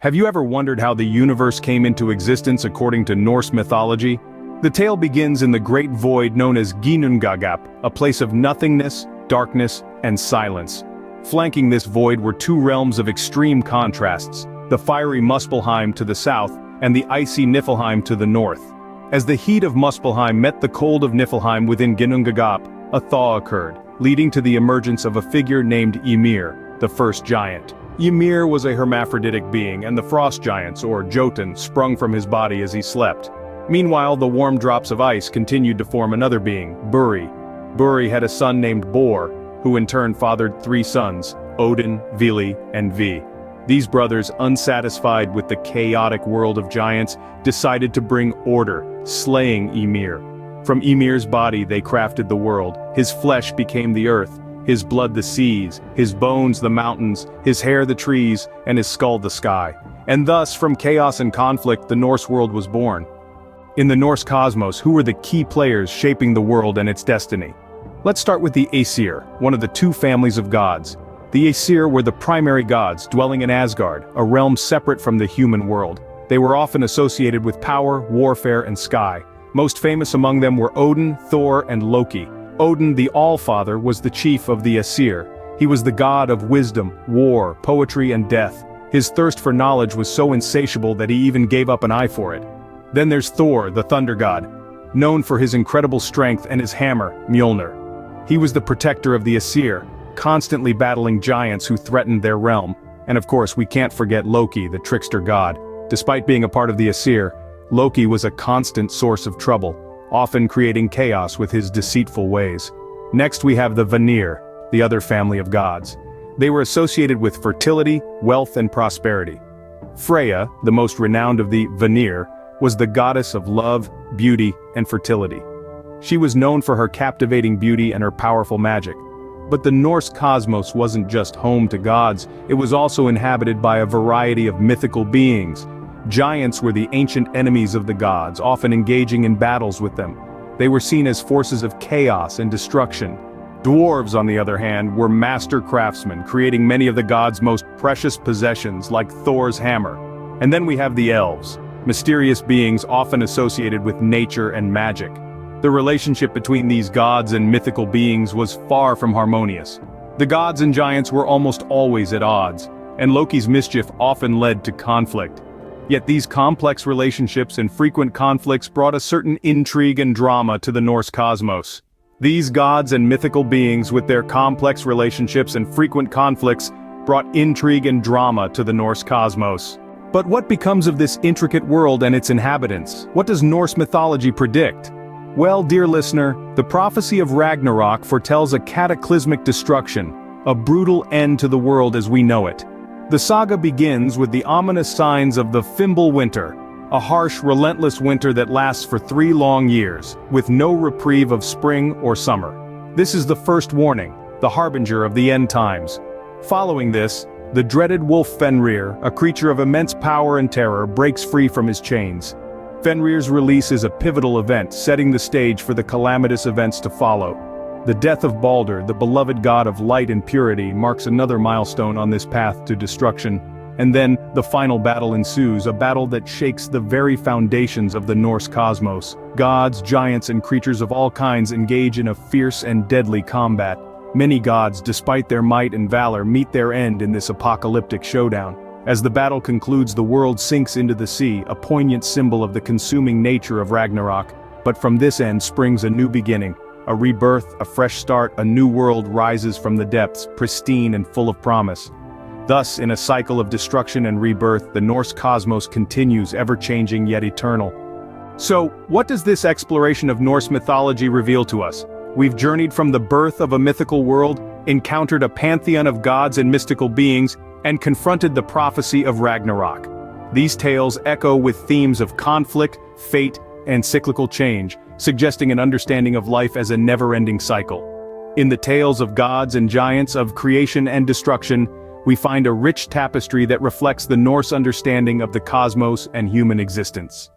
Have you ever wondered how the universe came into existence according to Norse mythology? The tale begins in the great void known as Ginnungagap, a place of nothingness, darkness, and silence. Flanking this void were two realms of extreme contrasts, the fiery Muspelheim to the south, and the icy Niflheim to the north. As the heat of Muspelheim met the cold of Niflheim within Ginnungagap, a thaw occurred, leading to the emergence of a figure named Ymir, the first giant. Ymir was a hermaphroditic being, and the frost giants, or Jotun, sprung from his body as he slept. Meanwhile, the warm drops of ice continued to form another being, Buri. Buri had a son named Bor, who in turn fathered three sons, Odin, Vili, and Vi. These brothers, unsatisfied with the chaotic world of giants, decided to bring order, slaying Ymir. From Ymir's body they crafted the world, his flesh became the earth, his blood the seas, his bones the mountains, his hair the trees, and his skull the sky. And thus, from chaos and conflict, the Norse world was born. In the Norse cosmos, who were the key players shaping the world and its destiny? Let's start with the Aesir, one of the two families of gods. The Aesir were the primary gods, dwelling in Asgard, a realm separate from the human world. They were often associated with power, warfare, and sky. Most famous among them were Odin, Thor, and Loki. Odin, the All-Father, was the chief of the Aesir. He was the god of wisdom, war, poetry, and death. His thirst for knowledge was so insatiable that he even gave up an eye for it. Then there's Thor, the thunder god, known for his incredible strength and his hammer, Mjolnir. He was the protector of the Aesir, constantly battling giants who threatened their realm. And of course, we can't forget Loki, the trickster god. Despite being a part of the Aesir, Loki was a constant source of trouble, often creating chaos with his deceitful ways. Next we have the Vanir, the other family of gods. They were associated with fertility, wealth, and prosperity. Freya, the most renowned of the Vanir, was the goddess of love, beauty, and fertility. She was known for her captivating beauty and her powerful magic. But the Norse cosmos wasn't just home to gods, it was also inhabited by a variety of mythical beings. Giants were the ancient enemies of the gods, often engaging in battles with them. They were seen as forces of chaos and destruction. Dwarves, on the other hand, were master craftsmen, creating many of the gods' most precious possessions, like Thor's hammer. And then we have the elves, mysterious beings often associated with nature and magic. The relationship between these gods and mythical beings was far from harmonious. The gods and giants were almost always at odds, and Loki's mischief often led to conflict. Yet these complex relationships and frequent conflicts brought a certain intrigue and drama to the Norse cosmos. These gods and mythical beings, with their complex relationships and frequent conflicts, brought intrigue and drama to the Norse cosmos. But what becomes of this intricate world and its inhabitants? What does Norse mythology predict? Well, dear listener, the prophecy of Ragnarok foretells a cataclysmic destruction, a brutal end to the world as we know it. The saga begins with the ominous signs of the Fimbul winter, a harsh, relentless winter that lasts for 3 long years, with no reprieve of spring or summer. This is the first warning, the harbinger of the end times. Following this, the dreaded wolf Fenrir, a creature of immense power and terror, breaks free from his chains. Fenrir's release is a pivotal event, setting the stage for the calamitous events to follow. The death of Baldur, the beloved god of light and purity, marks another milestone on this path to destruction. And then, the final battle ensues, a battle that shakes the very foundations of the Norse cosmos. Gods, giants, and creatures of all kinds engage in a fierce and deadly combat. Many gods, despite their might and valor, meet their end in this apocalyptic showdown. As the battle concludes, the world sinks into the sea, a poignant symbol of the consuming nature of Ragnarok. But from this end springs a new beginning. A rebirth, a fresh start, a new world rises from the depths, pristine and full of promise. Thus, in a cycle of destruction and rebirth, the Norse cosmos continues, ever-changing yet eternal. So, what does this exploration of Norse mythology reveal to us? We've journeyed from the birth of a mythical world, encountered a pantheon of gods and mystical beings, and confronted the prophecy of Ragnarok. These tales echo with themes of conflict, fate, and cyclical change, suggesting an understanding of life as a never-ending cycle. In the tales of gods and giants, of creation and destruction, we find a rich tapestry that reflects the Norse understanding of the cosmos and human existence.